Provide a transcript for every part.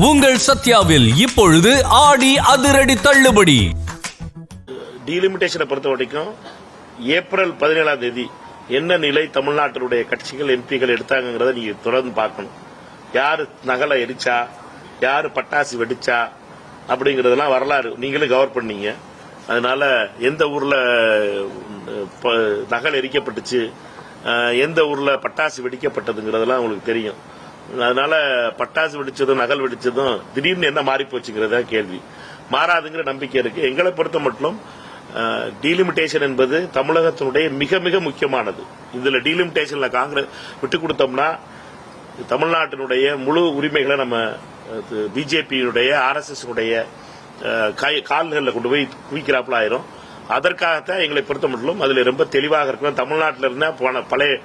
உங்கள் சத்யாவில் இப்பொழுது ஆடி அதிரடி தள்ளுபடி. டீலிமிட்டேஷனை பொறுத்த வரைக்கும் ஏப்ரல் 17ஆம் தேதி என்ன நிலை தமிழ்நாட்டினுடைய கட்சிகள் எம்பிகள் எடுத்தாங்கிறத நீங்க தொடர்ந்து பார்க்கணும். யாரு நகலை எரிச்சா, யாரு பட்டாசு வெடிச்சா அப்படிங்கறதெல்லாம் வரலாறு நீங்களும் கவர் பண்ணீங்க. அதனால எந்த ஊர்ல நகல் எரிக்கப்பட்டுச்சு, எந்த ஊர்ல பட்டாசு வெடிக்கப்பட்டதுங்கிறதெல்லாம் உங்களுக்கு தெரியும். அதனால பட்டாசு வெடிச்சதும் நகல் வெடிச்சதும் திடீர்னு என்ன மாறி போச்சுங்கிறத கேள்வி. மாறாதுங்கிற நம்பிக்கை இருக்கு. எங்களை பொறுத்த மட்டும் டீலிமிட்டேஷன் என்பது தமிழகத்தினுடைய மிக மிக முக்கியமானது. இதுல டீலிமிட்டேஷன்ல காங்கிரஸ் விட்டு கொடுத்தோம்னா தமிழ்நாட்டினுடைய முழு உரிமைகளை நம்ம பிஜேபியுடைய RSS கால்களில் கொண்டு போய் குவிக்கிறாப்புல ஆயிரும். அதற்காகத்தான் எங்களை பொறுத்த மட்டும் அதுல ரொம்ப தெளிவாக இருக்கணும். தமிழ்நாட்டில் இருந்த பழைய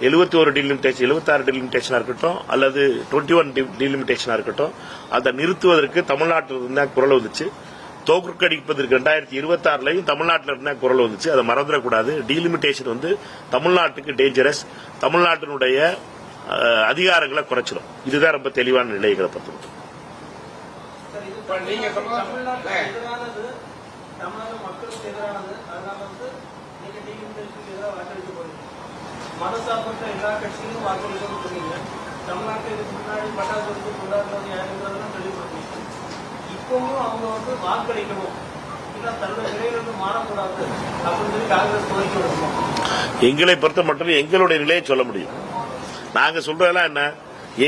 71 டீலிமிட்டேஷன் 76 டீலிமிட்டேஷனா இருக்கட்டும் அல்லது 21 டீலிமிட்டேஷனா இருக்கட்டும், அதை நிறுத்துவதற்கு தமிழ்நாட்டில் இருந்தா குரல் வந்துச்சு. தோற்கடிப்பதற்கு 2026 தமிழ்நாட்டில் இருந்தா குரல் வந்துச்சு. அதை மறந்துடக்கூடாது. டீலிமிட்டேஷன் வந்து தமிழ்நாட்டுக்கு டேஞ்சரஸ். தமிழ்நாட்டினுடைய அதிகாரங்களை குறைச்சிடும். இதுதான் ரொம்ப தெளிவான நிலைகளை பத்தி. மதசார்பற்ற எல்லா கட்சிகளும் வாக்களிக்கணும்னு சொன்னீங்க. தமிழ்நாட்டில் இதுக்கு முன்னாடி பட்டாசு வெடிச்சு கொண்டாடுறது யாருங்கிறதெல்லாம் தெளிவுபடுத்தீங்க. இப்பவும் அவங்க வந்து வாக்களிக்கணும், இல்ல தன்னுடைய நிலையிலிருந்து மாறக்கூடாது அப்படின்னு சொல்லி காங்கிரஸ் கோரிக்கை விடணும். எங்களை பொறுத்த மட்டும் எங்களுடைய நிலையை சொல்ல முடியும். நாங்க சொல்றதெல்லாம் என்ன,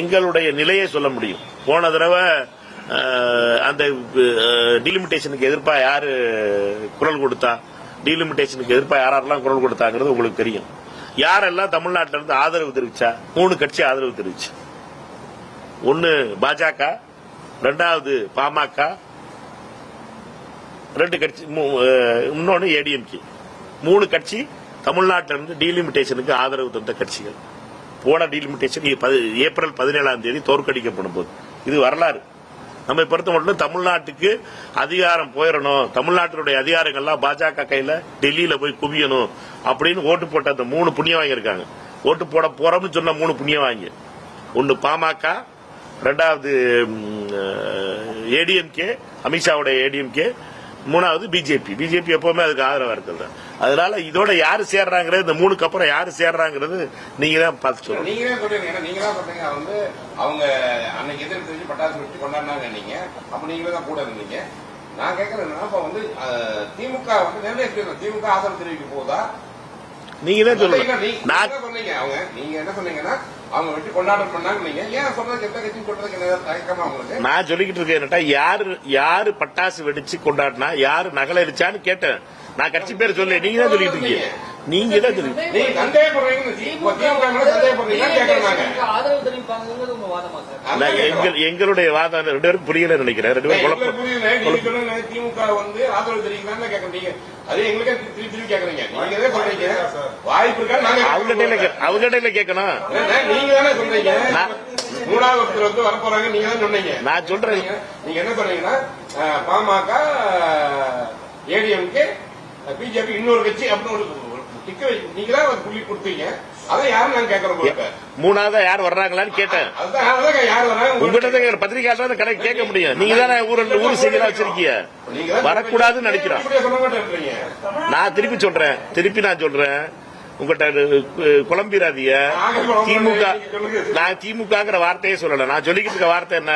எங்களுடைய நிலையை சொல்ல முடியும். போன தடவை அந்த டீலிமிட்டேஷனுக்கு எதிர்ப்பா யாரு குரல் கொடுத்தா, டீலிமிட்டேஷனுக்கு எதிர்ப்பா யாரெல்லாம் குரல் கொடுத்தாங்கிறது உங்களுக்கு தெரியும். யாரெல்லாம் தமிழ்நாட்டில இருந்து ஆதரவு தெரிவிச்சா? 3 கட்சி ஆதரவு தெரிவிச்சு. ஒன்னு பாஜக, 2வது பாமக, 2 கட்சி, இன்னொன்னு ADMK. 3 கட்சி தமிழ்நாட்டில இருந்து டீலிமிட்டேஷனுக்கு ஆதரவு தந்த கட்சிகள். போன டீலிமிட்டேஷன் ஏப்ரல் 17ஆம் தேதி தோற்கடிக்கப்படும் போது இது வரலாறு. நம்மை பொறுத்த மட்டும் தமிழ்நாட்டுக்கு அதிகாரம் போயிடணும், தமிழ்நாட்டினுடைய அதிகாரங்கள்லாம் பாஜக கையில டெல்லியில போய் குவியணும் அப்படின்னு ஓட்டு போட்ட அந்த 3 புண்ணியவாங்க இருக்காங்க. ஓட்டு போட போறோம்னு சொன்ன 3 புண்ணியவாங்க. ஒன்னு பாமக, 2வது ADMK, அமித்ஷாவுடைய ADMK, 3வது பிஜேபி எப்பவுமே அதுக்கு ஆதரவா இருக்கிறது. அதனால இதோட யாரு சேர்றாங்கிறது, இந்த 3க்கு அப்புறம் யாரு சேர்றாங்கிறது நீங்க தான் பார்த்து சொல்லுங்க. நீங்க தான் சொல்றீங்க. நீங்க தான் சொல்றீங்க வந்து அவங்க அன்னைக்கு எதிர்த்து தெரிஞ்சு பட்டாசு வெட்டி கொண்டாடினாங்க. நீங்க அப்ப நீங்களே தான் கூட இருந்தீங்க. நான் கேட்கறேன், இப்ப வந்து திமுக வந்து நேரடியாக திமுக ஆதரவு தெரிவிக்க போதா? நீங்க தான் சொல்லுங்க. சொன்னீங்க அவங்க, நீங்க என்ன சொன்னீங்கன்னா அவங்க வெட்டி கொண்டாட்டம் பண்ணாங்க. நீங்க ஏன் சொல்றதுக்கு எந்த கட்சியும் சொல்றதுக்கு தயக்கமா உங்களுக்கு? நான் சொல்லிக்கிட்டு இருக்கேன், யாரு பட்டாசு வெடிச்சு கொண்டாடினா, யாரு நகல் அடிச்சான்னு கேட்டேன். நான் கட்சி பேர் சொல்ல, நீங்க தான் சொல்லிட்டு இருக்கீங்க. நீங்க தான் சொல்லுங்க. எங்களுடைய வாதம் 2 பேரும் புரியல நினைக்கிறேன். 2 பேரும் திமுக வந்து ஆதரவு தெரிவிக்கலாம்னு கேட்கறீங்க. அதே எங்களுக்கே திருப்பி கேட்கறீங்க. நீங்க சொல்றீங்க வாய்ப்பு இருக்கா? அவங்ககிட்ட கேட்கணும். நீங்க தானே சொல்றீங்க 3வது ஒருத்தர் வந்து வரப்போறாங்க. நீங்க தான் சொன்னீங்க. நான் சொல்றேன். நீங்க என்ன சொன்னீங்கன்னா பாமக, ADMK, பிஜேபி இன்னொரு கட்சி அப்படின்னு நீங்க தான் புள்ளி கொடுத்தீங்க. அதான் யாரும் நான் கேட்கறோம். 3வது யார் வர்றாங்களான்னு கேட்டேன். உங்ககிட்ட பத்திரிகையாளர் கணக்கு கேட்க முடியும். நீங்க தானே ஊர் செய்தியா வச்சிருக்கீங்க. வரக்கூடாதுன்னு நினைக்கிறோம். நான் திருப்பி சொல்றேன். உங்ககிட்ட குழம்பிராதிய திமுக. நான் திமுகங்கிற வார்த்தையே சொல்லல. நான் சொல்லிக்கிட்டு இருக்க வார்த்தை என்ன,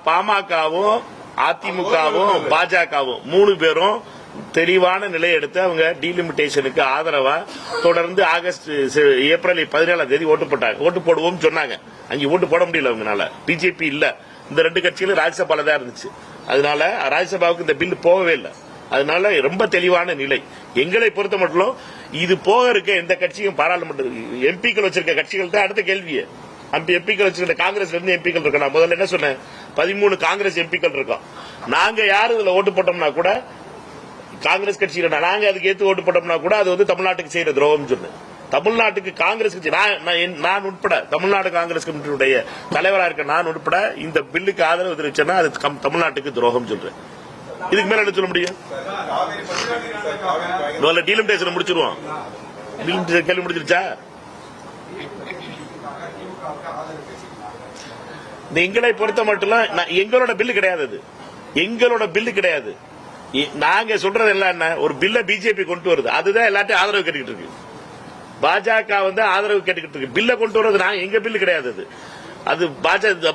பாமகவும் அதிமுகவும் பாஜகவும் 3 பேரும் தெளிவான நிலை எடுத்து அவங்க டீலிமிட்டேஷனுக்கு ஆதரவா தொடர்ந்து ஏப்ரல் 17ஆம் தேதி ஓட்டு போடுவோம் சொன்னாங்க. அங்கே ஓட்டு போட முடியல அவங்கனால. பிஜேபி இல்ல, இந்த 2 கட்சிகளும் ராஜ்யசபால தான் இருந்துச்சு. அதனால ராஜ்யசபாவுக்கு இந்த பில் போகவே இல்லை. அதனால ரொம்ப தெளிவான நிலை. எங்களை பொறுத்த மட்டும் இது போக இருக்க எந்த கட்சியும் பாராளுமன்ற எம்பிக்கள் வச்சிருக்க கட்சிகள் தான் அடுத்த கேள்வியே. எம்பிக்கள் வச்சிருக்க காங்கிரஸ்ல இருந்து எம்பிக்கள் இருக்கா? நான் முதல்ல என்ன சொன்னேன், 13 காங்கிரஸ் எம்பிக்கள் இருக்கோம். நாங்க யாரு இதுல ஓட்டு போட்டோம்னா கூட, காங்கிரஸ் கட்சியில நாங்க அதுக்கு ஏத்து ஓட்டு போட்டோம்னா கூட அது வந்து தமிழ்நாட்டுக்கு செய்யற துரோகம் சொன்னேன். தமிழ்நாட்டுக்கு காங்கிரஸ் கட்சி நான் உட்பட தமிழ்நாடு காங்கிரஸ் கமிட்டியுடைய தலைவராக இருக்க நான் உட்பட இந்த பில்லுக்கு ஆதரவு தெரிவிச்சேன்னா அது தமிழ்நாட்டுக்கு துரோகம் சொல்றேன். இதுக்கு மேல என்ன சொல்ல முடியும்? டீலிமிட்டேஷன் முடிச்சிருவோம். கேள்வி முடிச்சிருச்சா? இந்த எங்களை பொறுத்த மட்டும் எங்களோட பில்லு கிடையாது, அது எங்களோட பில்லு கிடையாது. நாங்க சொல்றது எல்லாம் என்ன, ஒரு பில்ல பிஜேபி கொண்டு வருது, அதுதான் எல்லாத்தையும் ஆதரவு கேட்டுக்கிட்டு இருக்கு. பாஜக வந்து ஆதரவு கேட்டுக்கிட்டு இருக்கு. பில்ல கொண்டு வர்றது நான் எங்க பில்லு கிடையாது, அது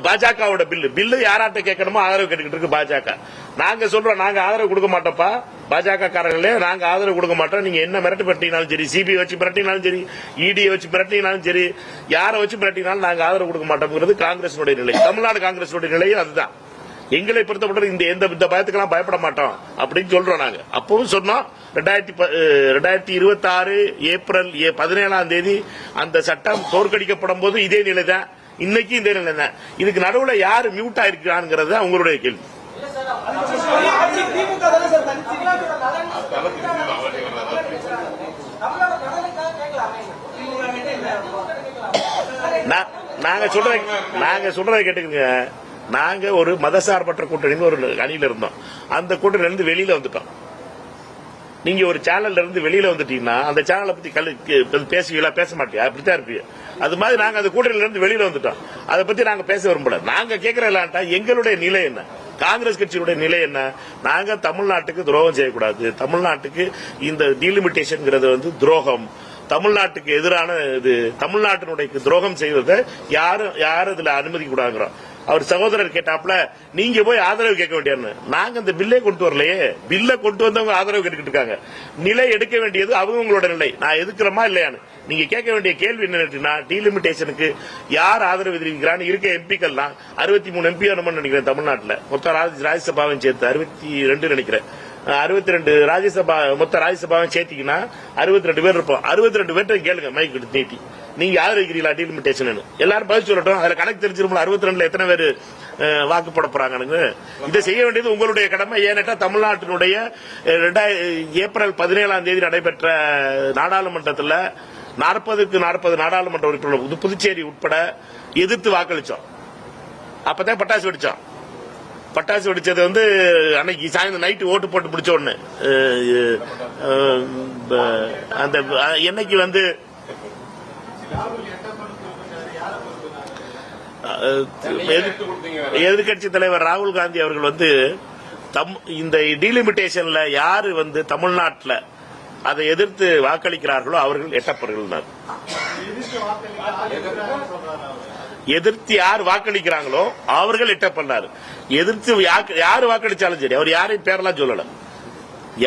பாஜகவோட பில்லு யாராட்ட கேட்கணுமோ ஆதரவு கேட்டுக்கிட்டு இருக்கு பாஜக. நாங்க சொல்றோம், நாங்க ஆதரவு கொடுக்க மாட்டோம்ப்பா, பாஜக காரங்களே நாங்க ஆதரவு கொடுக்க மாட்டோம். நீங்க என்ன மிரட்டு மிரட்டினாலும் சரி, சிபிஐ வச்சு மிரட்டினாலும் சரி, இடியை வச்சு மிரட்டினாலும் சரி, யாரை வச்சு மிரட்டினாலும் நாங்க ஆதரவு கொடுக்க மாட்டோம்ங்கிறது காங்கிரஸினுடைய நிலை. தமிழ்நாடு காங்கிரஸுடைய நிலையும் அதுதான். எங்களை பொறுத்தப்பட்ட இந்த பயத்துக்கெல்லாம் பயப்பட மாட்டோம் அப்படின்னு சொல்றோம். நாங்க அப்பவும் சொன்னோம். 2026 ஏப்ரல் 17 அந்த சட்டம் தோற்கடிக்கப்படும் போது இதே நிலை தான், இன்னைக்கு இதே நிலை தான். இதுக்கு நடுவுல யாரு மியூட் ஆயிருக்காங்கிறது உங்களுடைய கேள்வி. நாங்க சொல்றதை கேட்டுக்கங்க. நாங்க ஒரு மதசார்பற்ற கூட்டணி ஒரு அணியில இருந்தோம். அந்த கூட்டணியில இருந்து வெளியில வந்துட்டோம். நீங்க ஒரு சேனல்ல இருந்து வெளியில வந்துட்டீங்கன்னா அந்த சேனலை பத்தி பேசுவீங்களா? பேச மாட்டியா? அப்படித்தான் இருப்பீங்க. அது மாதிரி நாங்க அந்த கூட்டணியில இருந்து வெளியில வந்துட்டோம். அதை பத்தி நாங்க பேச விரும்பல. நாங்க கேட்கறா எங்களுடைய நிலை என்ன, காங்கிரஸ் கட்சியுடைய நிலை என்ன? நாங்க தமிழ்நாட்டுக்கு துரோகம் செய்யக்கூடாது. தமிழ்நாட்டுக்கு இந்த டீலிமிட்டேஷன் வந்து துரோகம், தமிழ்நாட்டுக்கு எதிரான இது. தமிழ்நாட்டினுடைய துரோகம் செய்வதை யாரும் இதுல அனுமதிக்க கூடாதுங்கிறோம். அவர் சகோதரர் கேட்டாப்ல, நீங்க போய் ஆதரவு கேட்க வேண்டியது. நாங்க இந்த பில்லே கொண்டு வரலையே, பில்ல கொண்டு வந்தவங்க ஆதரவு கேட்டுக்கிட்டு இருக்காங்க. நிலை எடுக்க வேண்டியது அவங்களோட நிலை. நான் எதுக்குறமா இல்லையான்னு நீங்க கேட்க வேண்டிய கேள்வி என்ன, டீலிமிட்டேஷனுக்கு யார் ஆதரவு தெரிவிக்கிறான்னு இருக்க எம்பிக்கள்லாம் 63 எம்பி நினைக்கிறேன் தமிழ்நாட்டில். மொத்தம் ராஜ்யசபாவும் சேர்த்து 62 நினைக்கிறேன். 62 ராஜ்யசபா மொத்த ராஜ்யசபாவும் சேர்த்திங்கன்னா 62 பேர் இருப்போம். 62 பேர்ட்ட கேளுங்க மைக் நீட்டி, நீங்க ஆதரிக்கிறீங்களா டீலிமிட்டேஷன்? எல்லாரும் பதில் சொல்லட்டும். அதுல கணக்கு தெரிஞ்சிருப்போம் 62ல எத்தனை பேர் வாக்கு போட போறாங்க. இதை செய்ய வேண்டியது உங்களுடைய கடமை. ஏனென்றா தமிழ்நாட்டினுடைய ஏப்ரல் 17 நடைபெற்ற நாடாளுமன்றத்தில் 40க்கு 40 நாடாளுமன்ற உறுப்பினர்கள் புதுச்சேரி உட்பட எதிர்த்து வாக்களிச்சோம். அப்பதான் பட்டாசு வெடிச்சோம். பட்டாசு வெடிச்சது அன்னைக்கு சாயந்தரம் நைட்டு ஓட்டு போட்டு பிடிச்ச உடனே அந்த என்னைக்கு எதிர்கட்சி தலைவர் ராகுல் காந்தி அவர்கள் இந்த டீலிமிட்டேஷன்ல யாரு தமிழ்நாட்டில் அதை எதிர்த்து வாக்களிக்கிறார்களோ அவர்கள் எட்டப்பர்கள் தான். எதிர்த்து யார் வாக்களிக்கிறாங்களோ அவர்கள் எட்டப்பண்ணாரு. எதிர்த்து யாரு வாக்களிச்சாலும் சரி, அவர் யாரையும் பேரெல்லாம் சொல்லல.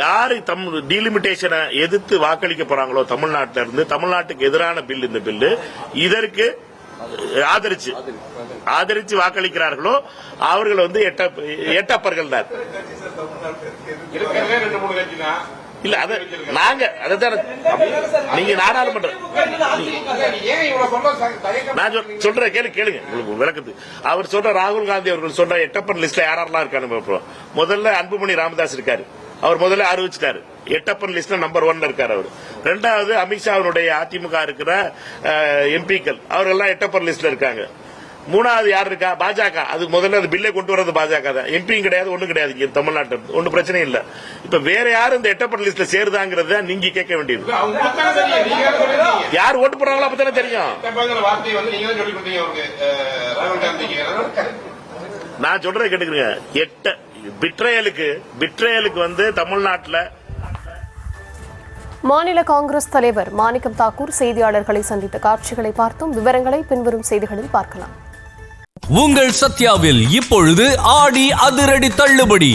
யாரு டீலிமிட்டேஷனை எதிர்த்து வாக்களிக்க போறாங்களோ தமிழ்நாட்டில இருந்து, தமிழ்நாட்டுக்கு எதிரான பில் இந்த பில்லு, இதற்கு ஆதரிச்சு வாக்களிக்கிறார்களோ அவர்கள் எட்டப்பர்கள் தான். இல்ல அது நாங்க அதான் நீங்க நாடாளுமன்றம் நான் சொல்ற கேளுங்க உங்களுக்கு விளக்குது. அவர் சொல்ற ராகுல் காந்தி அவர்கள் சொல்ற எட்டப்பன் லிஸ்ட்ல யாரெல்லாம் இருக்காரு. முதல்ல அன்புமணி ராமதாஸ் இருக்காரு. அவர் முதல்ல அறிவிச்சிட்டாரு. எட்டப்பன் லிஸ்ட்ல நம்பர் 1 இருக்காரு அவர். ரெண்டாவது அமித்ஷாவுடைய அதிமுக இருக்கிற எம்பிக்கள் அவர்கள் எட்டப்பன் லிஸ்ட்ல இருக்காங்க. மூணாவது யார் இருக்கா? பாஜக. அது முதல்ல அது பில்லை கொண்டு வரது பாஜக தான். எம்பியும் கிடையாது, ஒண்ணும் கிடையாது தமிழ்நாட்டில். ஒன்னும் பிரச்சனை இல்ல. இப்ப வேற யாரும் இந்த எட்டப்பட்ட லிஸ்ட்ல சேருதாங்கிறத நீங்க கேட்க வேண்டியது. யார் ஓட்டு போறாங்களோ அப்பதானே தெரியும். நான் சொல்றதை கேட்டுக்கிறேங்க. பிட்ரேயலுக்கு தமிழ்நாட்டில் மாநில காங்கிரஸ் தலைவர் மாணிக்கம் தாக்கூர் செய்தியாளர்களை சந்தித்த காட்சிகளை பார்த்தோம். விவரங்களை பின்வரும் செய்திகளில் பார்க்கலாம். உங்கள் சத்யாவில் இப்பொழுது ஆடி அதிரடி தள்ளுபடி.